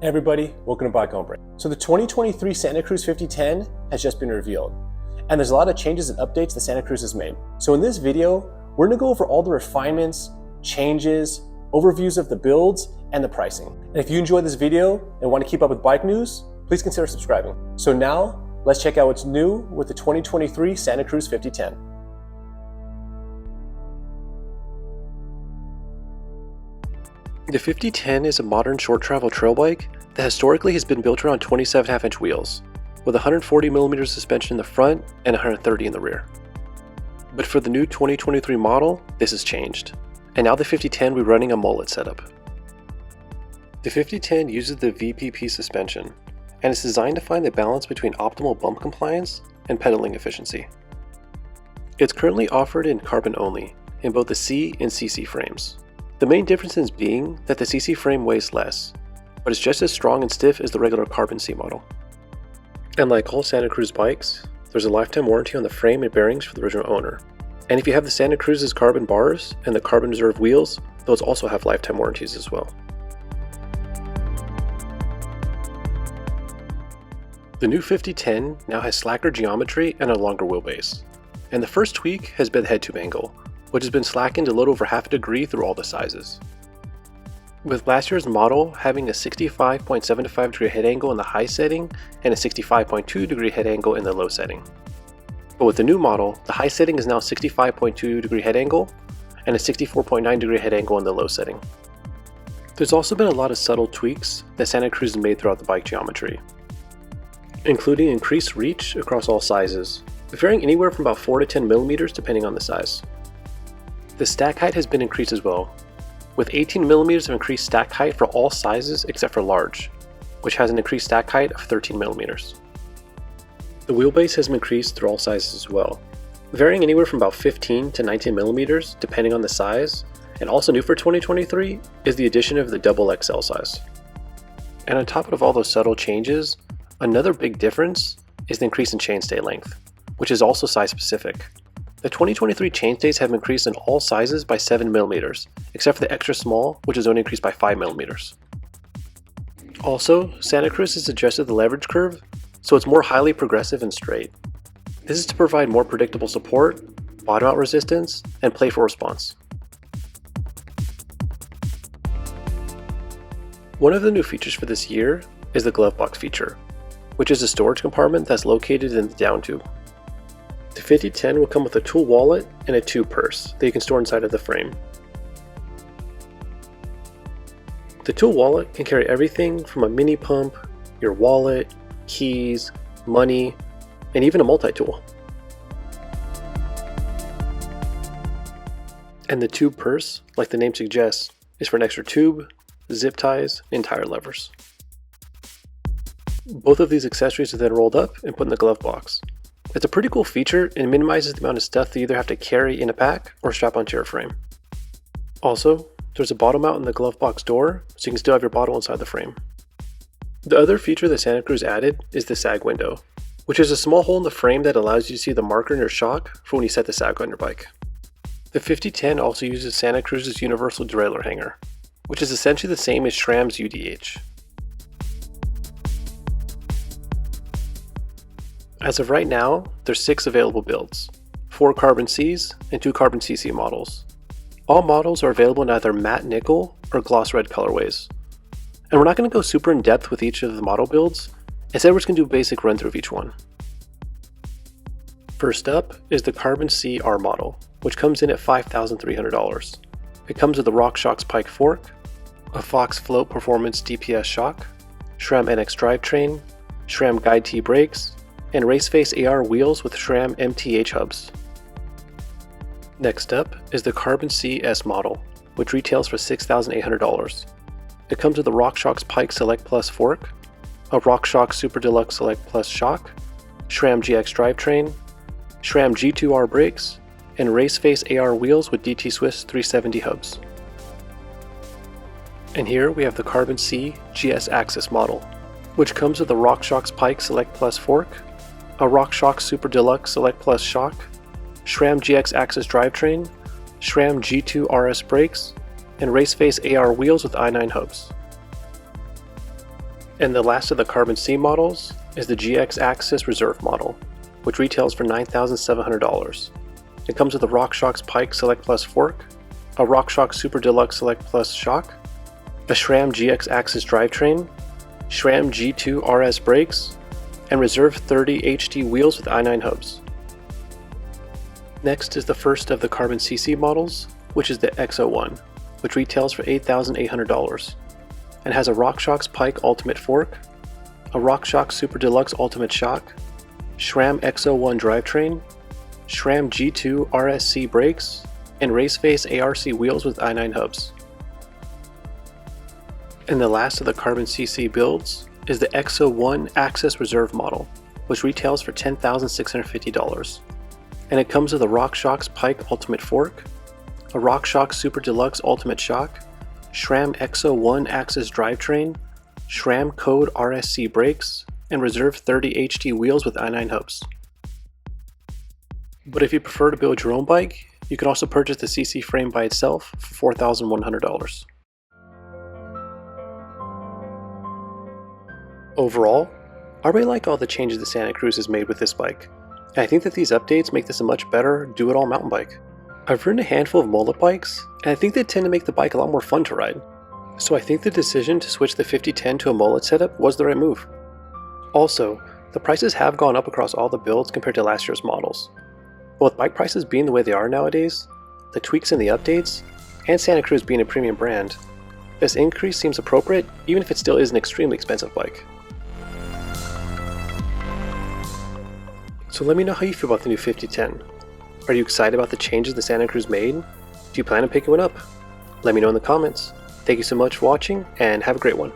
Hey everybody, welcome to Bike on Break. So the 2023 Santa Cruz 5010 has just been revealed, and there's a lot of changes and updates that Santa Cruz has made. So in this video, we're gonna go over all the refinements, changes, overviews of the builds, and the pricing. And if you enjoyed this video and want to keep up with bike news, please consider subscribing. So now, let's check out what's new with the 2023 Santa Cruz 5010. The 5010 is a modern short travel trail bike that historically has been built around 27.5-inch wheels, with 140mm suspension in the front and 130 in the rear. But for the new 2023 model, this has changed, and now the 5010 will be running a mullet setup. The 5010 uses the VPP suspension, and is designed to find the balance between optimal bump compliance and pedaling efficiency. It's currently offered in carbon only, in both the C and CC frames. The main differences being that the CC frame weighs less, but it's just as strong and stiff as the regular carbon C model. And like all Santa Cruz bikes, there's a lifetime warranty on the frame and bearings for the original owner. And if you have the Santa Cruz's carbon bars and the carbon reserve wheels, those also have lifetime warranties as well. The new 5010 now has slacker geometry and a longer wheelbase. And the first tweak has been the head tube angle, which has been slackened a little over half a degree through all the sizes. With last year's model having a 65.75 degree head angle in the high setting and a 65.2 degree head angle in the low setting. But with the new model, the high setting is now 65.2 degree head angle and a 64.9 degree head angle in the low setting. There's also been a lot of subtle tweaks that Santa Cruz has made throughout the bike geometry, including increased reach across all sizes, varying anywhere from about 4 to 10 millimeters depending on the size. The stack height has been increased as well, with 18mm of increased stack height for all sizes except for large, which has an increased stack height of 13mm. The wheelbase has been increased through all sizes as well, varying anywhere from about 15 to 19mm depending on the size, and also new for 2023 is the addition of the double XL size. And on top of all those subtle changes, another big difference is the increase in chainstay length, which is also size specific. The 2023 chainstays have increased in all sizes by 7mm, except for the extra small, which is only increased by 5mm. Also, Santa Cruz has adjusted the leverage curve, so it's more highly progressive and straight. This is to provide more predictable support, bottom out resistance, and playful response. One of the new features for this year is the glove box feature, which is a storage compartment that's located in the down tube. The 5010 will come with a tool wallet and a tube purse that you can store inside of the frame. The tool wallet can carry everything from a mini pump, your wallet, keys, money, and even a multi-tool. And the tube purse, like the name suggests, is for an extra tube, zip ties, and tire levers. Both of these accessories are then rolled up and put in the glove box. It's a pretty cool feature and minimizes the amount of stuff that you either have to carry in a pack or strap onto your frame. Also, there's a bottle mount in the glove box door, so you can still have your bottle inside the frame. The other feature that Santa Cruz added is the sag window, which is a small hole in the frame that allows you to see the marker in your shock for when you set the sag on your bike. The 5010 also uses Santa Cruz's universal derailleur hanger, which is essentially the same as SRAM's UDH. As of right now, there's 6 available builds, 4 carbon Cs and 2 carbon CC models. All models are available in either matte nickel or gloss red colorways. And we're not going to go super in depth with each of the model builds, instead we're just going to do a basic run through of each one. First up is the carbon CR model, which comes in at $5,300. It comes with the RockShox Pike fork, a Fox Float Performance DPS shock, SRAM NX drivetrain, SRAM Guide T brakes, and Raceface AR wheels with SRAM MTH hubs. Next up is the Carbon CS model, which retails for $6,800. It comes with the RockShox Pike Select Plus fork, a RockShox Super Deluxe Select Plus shock, SRAM GX drivetrain, SRAM G2R brakes, and Raceface AR wheels with DT Swiss 370 hubs. And here we have the Carbon C GS Axis model, which comes with the RockShox Pike Select Plus fork, a RockShox Super Deluxe Select Plus shock, SRAM GX Axis drivetrain, SRAM G2 RS brakes, and Raceface AR wheels with i9 hubs. And the last of the Carbon C models is the GX Axis Reserve model, which retails for $9,700. It comes with a RockShox Pike Select Plus fork, a RockShox Super Deluxe Select Plus shock, a SRAM GX Axis drivetrain, SRAM G2 RS brakes, and Reserve 30 HD wheels with i9 hubs. Next is the first of the Carbon CC models, which is the X01, which retails for $8,800 and has a RockShox Pike Ultimate fork, a RockShox Super Deluxe Ultimate shock, SRAM X01 drivetrain, SRAM G2 RSC brakes, and Raceface ARC wheels with i9 hubs. And the last of the Carbon CC builds is the X01 Axis Reserve model, which retails for $10,650. And it comes with a RockShox Pike Ultimate fork, a RockShox Super Deluxe Ultimate shock, SRAM X01 Axis drivetrain, SRAM Code RSC brakes, and Reserve 30 HD wheels with i9 hubs. But if you prefer to build your own bike, you can also purchase the CC frame by itself for $4,100. Overall, I really like all the changes that Santa Cruz has made with this bike, and I think that these updates make this a much better do-it-all mountain bike. I've ridden a handful of mullet bikes, and I think they tend to make the bike a lot more fun to ride, so I think the decision to switch the 5010 to a mullet setup was the right move. Also, the prices have gone up across all the builds compared to last year's models. But with bike prices being the way they are nowadays, the tweaks and the updates, and Santa Cruz being a premium brand, this increase seems appropriate even if it still is an extremely expensive bike. So let me know how you feel about the new 5010. Are you excited about the changes that Santa Cruz made? Do you plan on picking one up? Let me know in the comments. Thank you so much for watching and have a great one.